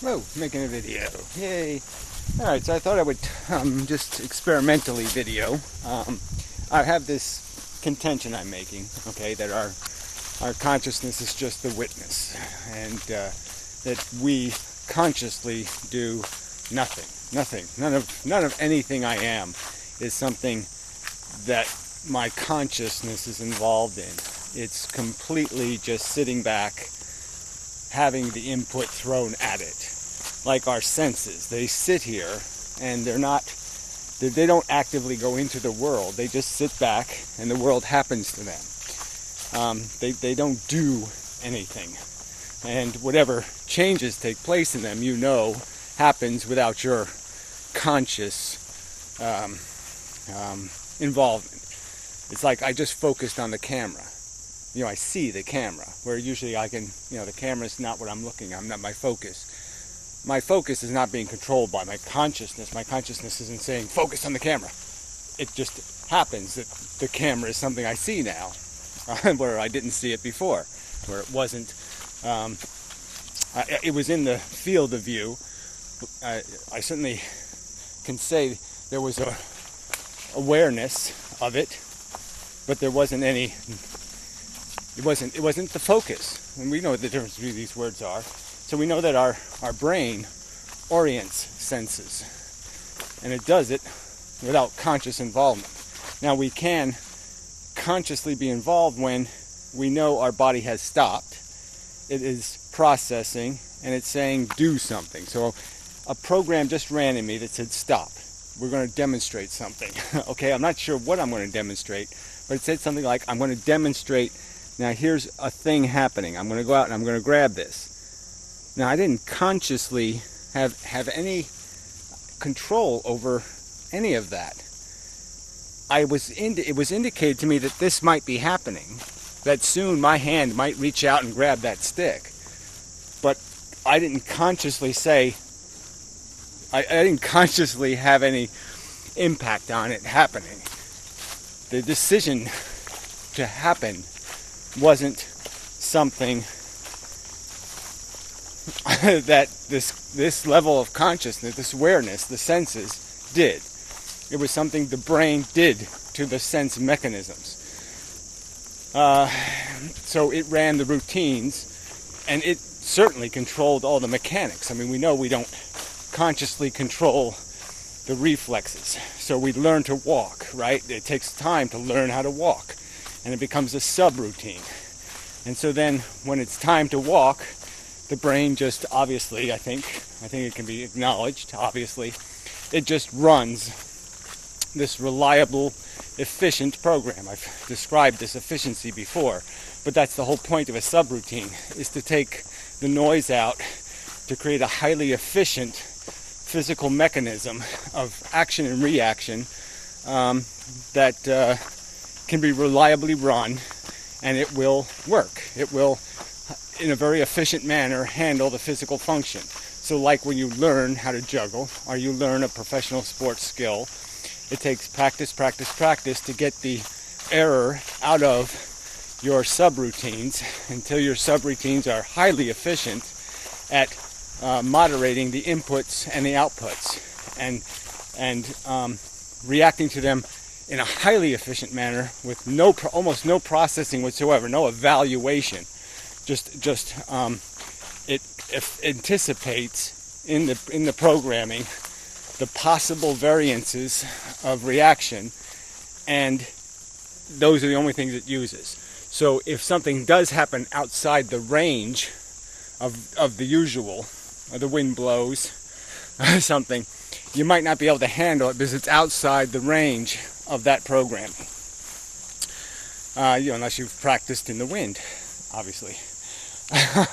Oh, making a video. Yay. Alright, so I thought I would just experimentally video. I have this contention I'm making, okay, that our consciousness is just the witness, and that we consciously do nothing. None of anything I am is something that my consciousness is involved in. It's completely just sitting back, having the input thrown at it. Like our senses, they sit here and they don't actively go into the world. They just sit back and the world happens to them. They don't do anything. And whatever changes take place in them, happens without your conscious involvement. It's like I just focused on the camera. I see the camera, where usually I can, the camera's not what I'm looking at, I'm not my focus. My focus is not being controlled by my consciousness. My consciousness isn't saying, focus on the camera. It just happens that the camera is something I see now, where I didn't see it before, where it wasn't, it was in the field of view. I certainly can say there was a awareness of it, but there wasn't any. It wasn't the focus, and we know what the difference between these words are. So we know that our brain orients senses, and it does it without conscious involvement. Now we can consciously be involved when we know our body has stopped. It is processing, and it's saying do something. So a program just ran in me that said stop. We're going to demonstrate something. Okay, I'm not sure what I'm going to demonstrate, but it said something like, I'm going to demonstrate. Now here's a thing happening. I'm going to go out and I'm going to grab this. Now I didn't consciously have any control over any of that. It was indicated to me that this might be happening, that soon my hand might reach out and grab that stick. But I didn't consciously say, I didn't consciously have any impact on it happening. The decision to happen wasn't something that this level of consciousness, this awareness, the senses did. It was something the brain did to the sense mechanisms. So it ran the routines, and it certainly controlled all the mechanics. I mean, we know we don't consciously control the reflexes. So we learn to walk, right? It takes time to learn how to walk, and it becomes a subroutine. And so then when it's time to walk, the brain just obviously, I think it can be acknowledged, obviously, it just runs this reliable, efficient program. I've described this efficiency before, but that's the whole point of a subroutine, is to take the noise out to create a highly efficient physical mechanism of action and reaction that can be reliably run, and it will work. It will, in a very efficient manner, handle the physical function. So like when you learn how to juggle, or you learn a professional sports skill, it takes practice to get the error out of your subroutines until your subroutines are highly efficient at moderating the inputs and the outputs, and reacting to them in a highly efficient manner with almost no processing whatsoever, no evaluation. It anticipates in the programming the possible variances of reaction, and those are the only things it uses. So if something does happen outside the range of the usual, or the wind blows, or something, you might not be able to handle it because it's outside the range of that program. Unless you've practiced in the wind, obviously.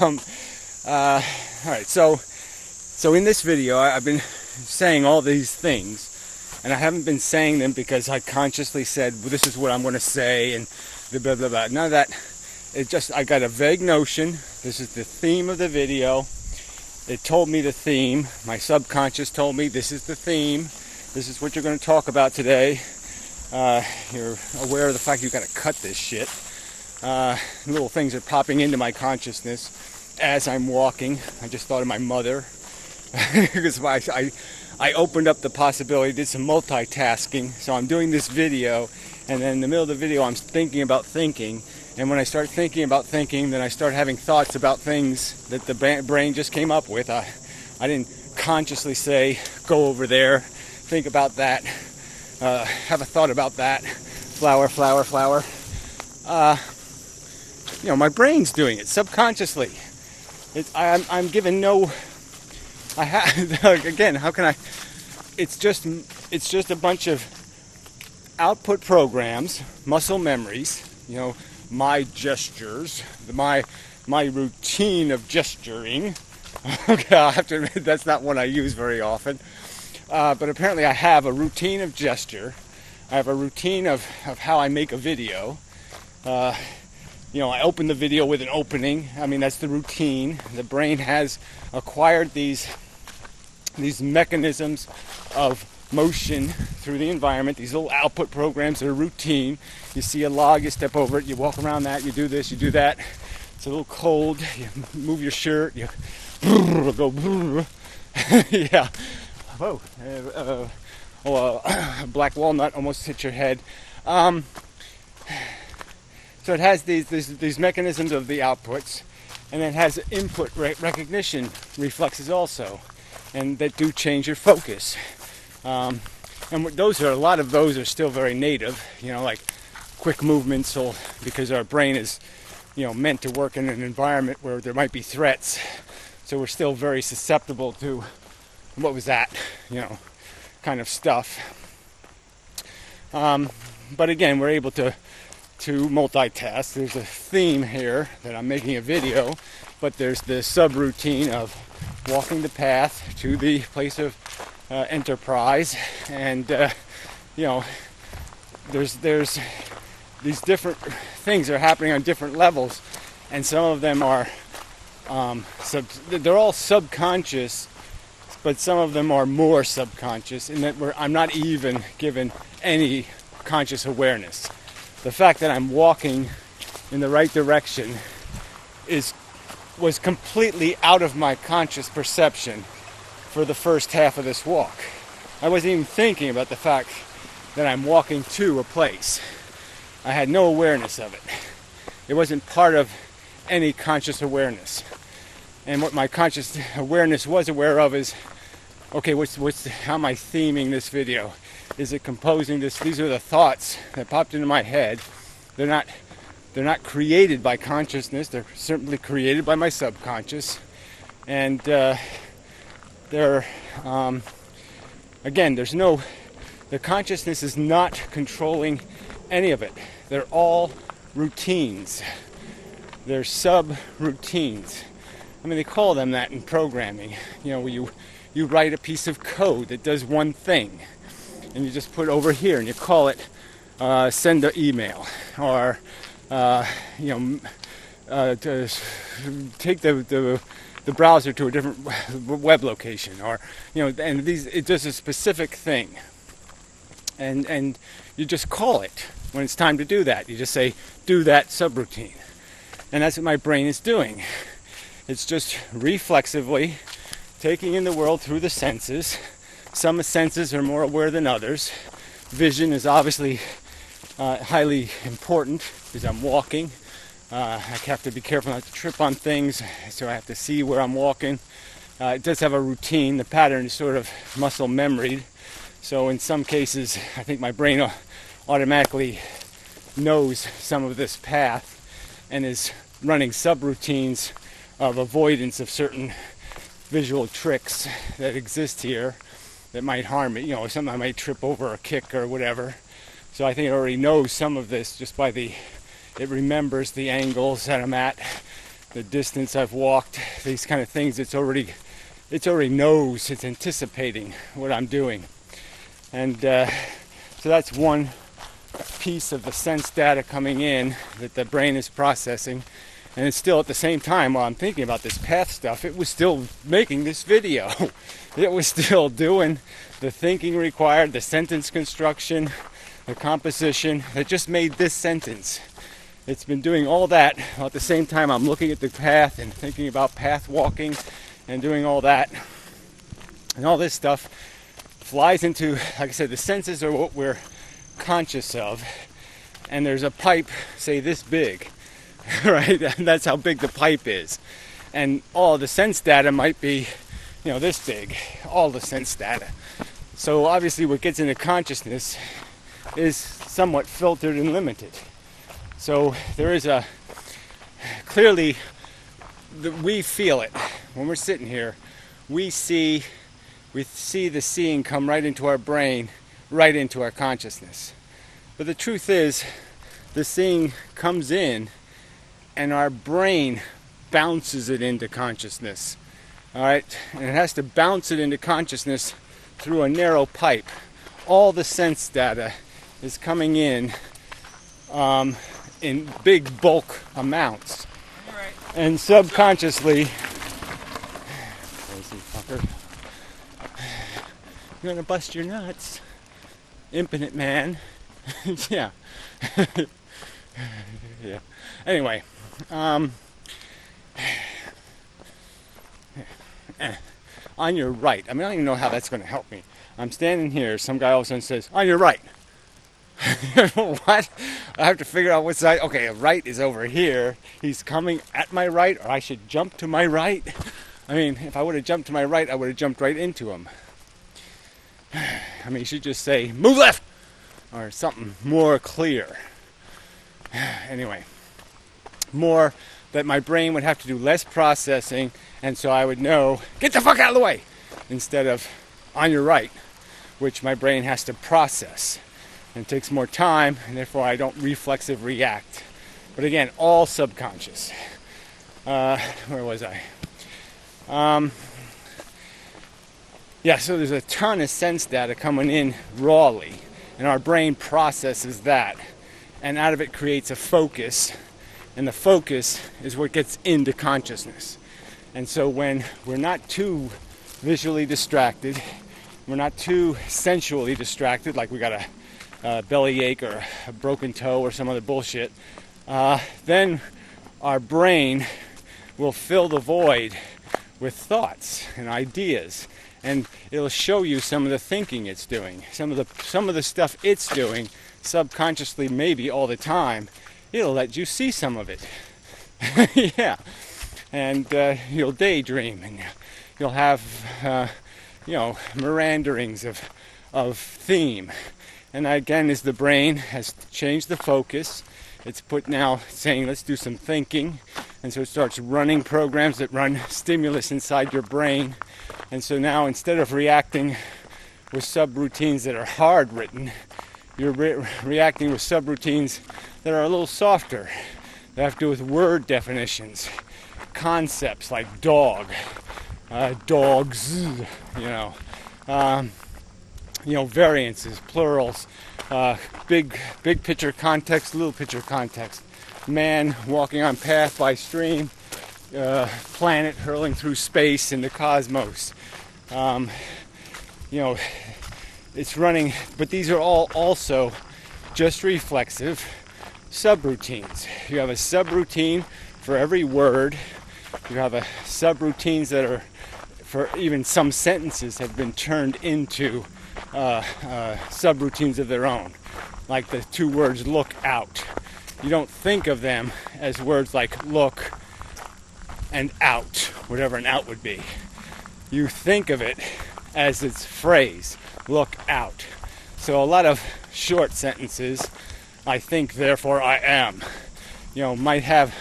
All right, so in this video, I've been saying all these things, and I haven't been saying them because I consciously said, well, this is what I'm going to say, and blah, blah, blah. None of that. I got a vague notion. This is the theme of the video. It told me the theme. My subconscious told me this is the theme. This is what you're going to talk about today. You're aware of the fact you've got to cut this shit. Little things are popping into my consciousness as I'm walking. I just thought of my mother because I opened up the possibility, did some multitasking. So I'm doing this video, and then in the middle of the video I'm thinking about thinking. And when I start thinking about thinking, then I start having thoughts about things that the brain just came up with. I didn't consciously say, go over there, think about that, have a thought about that, flower, flower, flower. My brain's doing it subconsciously. I'm given no. Again, how can I? It's just a bunch of output programs, muscle memories. My gestures, my routine of gesturing. Okay, I have to admit that's not one I use very often. But apparently I have a routine of gesture. I have a routine of how I make a video. I open the video with an opening. I mean, that's the routine. The brain has acquired these mechanisms of motion through the environment, these little output programs that are routine. You see a log, you step over it, you walk around that, you do this, you do that. It's a little cold, you move your shirt, you go, yeah. Whoa, a black walnut almost hit your head. So it has these mechanisms of the outputs, and it has input recognition reflexes also, and that do change your focus. And a lot of those are still very native, like quick movements, because our brain is, meant to work in an environment where there might be threats. So we're still very susceptible to, what was that, kind of stuff. But again, we're able to multitask. There's a theme here that I'm making a video, but there's the subroutine of walking the path to the place of enterprise, and there's these different things that are happening on different levels, and some of them are they're all subconscious, but some of them are more subconscious in that I'm not even given any conscious awareness. The fact that I'm walking in the right direction was completely out of my conscious perception for the first half of this walk. I wasn't even thinking about the fact that I'm walking to a place. I had no awareness of it. It wasn't part of any conscious awareness. And what my conscious awareness was aware of is, okay, how am I theming this video? Is it composing this? These are the thoughts that popped into my head. They're not created by consciousness. They're certainly created by my subconscious. And again, the consciousness is not controlling any of it. They're all routines. They're sub-routines. I mean, they call them that in programming. Where you write a piece of code that does one thing, and you just put it over here, and you call it send an email, or take the browser to a different web location, or and it does a specific thing, and you just call it when it's time to do that. You just say, do that subroutine, and that's what my brain is doing. It's just reflexively taking in the world through the senses. Some senses are more aware than others. Vision is obviously highly important because I'm walking. I have to be careful not to trip on things, so I have to see where I'm walking. It does have a routine. The pattern is sort of muscle memoried. So in some cases, I think my brain automatically knows some of this path and is running subroutines of avoidance of certain visual tricks that exist here that might harm me. Something I might trip over, a kick or whatever. So I think it already knows some of this just by it remembers the angles that I'm at, the distance I've walked, these kind of things. It already knows, it's anticipating what I'm doing. And so that's one piece of the sense data coming in that the brain is processing. And it's still, at the same time, while I'm thinking about this path stuff, it was still making this video. It was still doing the thinking required, the sentence construction, the composition that just made this sentence. It's been doing all that while at the same time I'm looking at the path and thinking about path walking and doing all that. And all this stuff flies into, like I said, the senses are what we're conscious of. And there's a pipe, say this big, right? And that's how big the pipe is. And all the sense data might be, this big, all the sense data. So obviously what gets into consciousness is somewhat filtered and limited. So there is clearly, we feel it. When we're sitting here, we see the seeing come right into our brain, right into our consciousness. But the truth is, the seeing comes in and our brain bounces it into consciousness. All right? And it has to bounce it into consciousness through a narrow pipe. All the sense data is coming in big bulk amounts. Right. And subconsciously, crazy fucker, you're gonna bust your nuts. Impotent man. Yeah. Yeah. Anyway, on your right. I mean, I don't even know how that's going to help me. I'm standing here. Some guy all of a sudden says, "On your right." What? I have to figure out what side. Okay, right is over here. He's coming at my right, or I should jump to my right. I mean, if I would have jumped to my right, I would have jumped right into him. I mean, you should just say, "Move left," or something more clear. Anyway, more that my brain would have to do less processing, and so I would know, get the fuck out of the way, instead of on your right, which my brain has to process. And it takes more time, and therefore I don't reflexive react. But again, all subconscious. Where was I? So there's a ton of sense data coming in rawly, and our brain processes that, and out of it creates a focus, and the focus is what gets into consciousness. And so when we're not too visually distracted, we're not too sensually distracted, like we got a bellyache or a broken toe or some other bullshit, then our brain will fill the void with thoughts and ideas, and it'll show you some of the thinking it's doing, some of the stuff it's doing subconsciously, maybe all the time. It'll let you see some of it. Yeah. And you'll daydream, and you'll have meanderings of theme. And again, as the brain has changed the focus, it's put now saying, let's do some thinking. And so it starts running programs that run stimulus inside your brain. And so now, instead of reacting with subroutines that are hard written, you're reacting with subroutines that are a little softer, that have to do with word definitions, concepts like dog, dogs, variances, plurals, big picture context, little picture context, man walking on path by stream, planet hurling through space in the cosmos. It's running, but these are all also just reflexive subroutines. You have a subroutine for every word. You have a subroutines that are for even some sentences have been turned into subroutines of their own, like the two words "look out." You don't think of them as words like "look" and "out," whatever an "out" would be. You think of it as its phrase, "look out." So a lot of short sentences, "I think, therefore I am," might have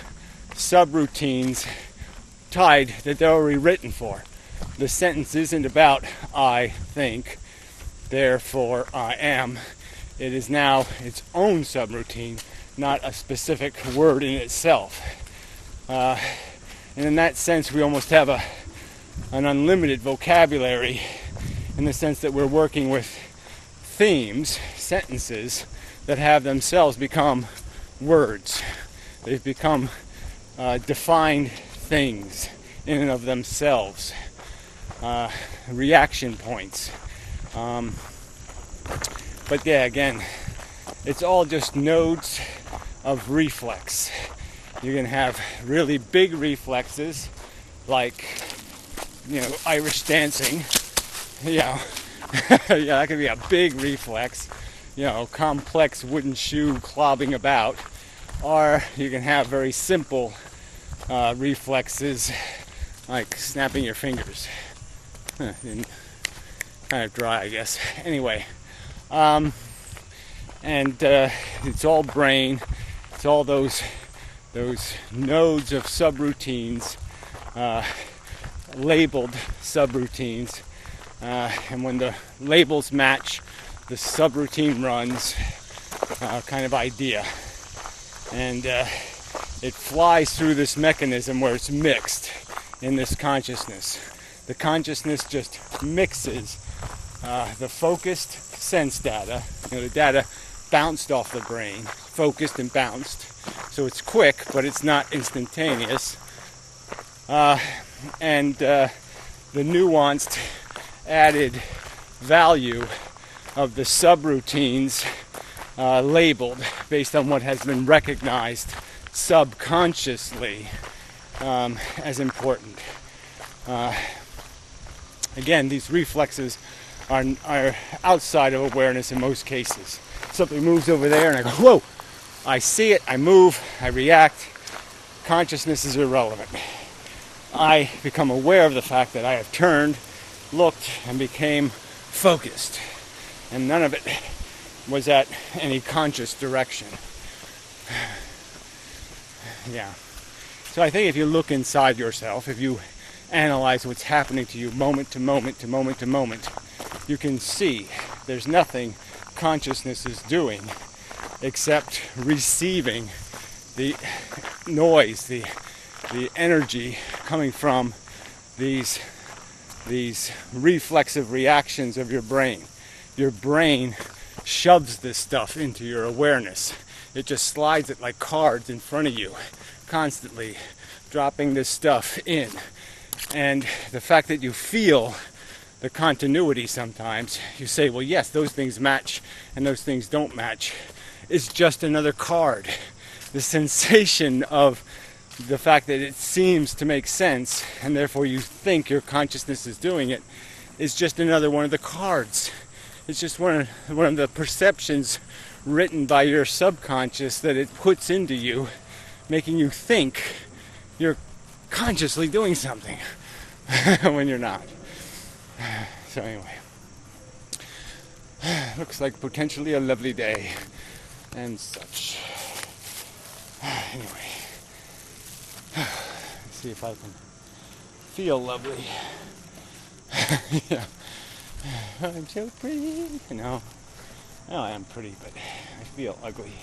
subroutines tied that they're already written for. The sentence isn't about "I think, therefore I am." It is now its own subroutine, not a specific word in itself. And in that sense, we almost have an unlimited vocabulary, in the sense that we're working with themes, sentences, that have themselves become words. They've become defined things in and of themselves, reaction points. But yeah, again, it's all just nodes of reflex. You can have really big reflexes, like Irish dancing, Yeah, yeah, that could be a big reflex, complex wooden shoe clobbing about, or you can have very simple reflexes like snapping your fingers. And kind of dry, I guess. Anyway, and it's all brain. It's all those nodes of subroutines, labeled subroutines, and when the labels match, the subroutine runs, kind of idea, and it flies through this mechanism where it's mixed in this consciousness. The consciousness just mixes the focused sense data. The data bounced off the brain, focused and bounced. So it's quick, but it's not instantaneous. And the nuanced added value of the subroutines labeled based on what has been recognized subconsciously as important. Again, these reflexes are outside of awareness in most cases. Something moves over there and I go, whoa! I see it, I move, I react. Consciousness is irrelevant. I become aware of the fact that I have turned, looked, and became focused. And none of it was at any conscious direction. Yeah. So I think if you look inside yourself, if you analyze what's happening to you moment to moment to moment to moment, you can see there's nothing consciousness is doing except receiving the noise, the energy coming from these reflexive reactions of your brain. Your brain shoves this stuff into your awareness. It just slides it like cards in front of you, constantly dropping this stuff in. And the fact that you feel the continuity sometimes, you say, well, yes, those things match and those things don't match, is just another card. The sensation of the fact that it seems to make sense and therefore you think your consciousness is doing it is just another one of the cards. It's just one of the perceptions written by your subconscious that it puts into you, making you think you're consciously doing something when you're not. So anyway, looks like potentially a lovely day and such. Anyway, let's see if I can feel lovely. Yeah, I'm so pretty. No, I am pretty, but I feel ugly.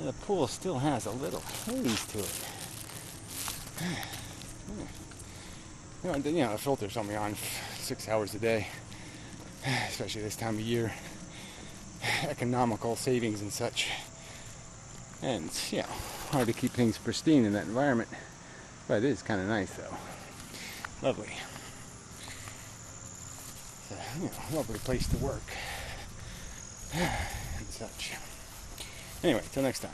The pool still has a little haze to it. The filter's only on 6 hours a day, especially this time of year. Economical savings and such. And it's, hard to keep things pristine in that environment. But it is kind of nice, though. Lovely. Lovely place to work. And such. Anyway, till next time.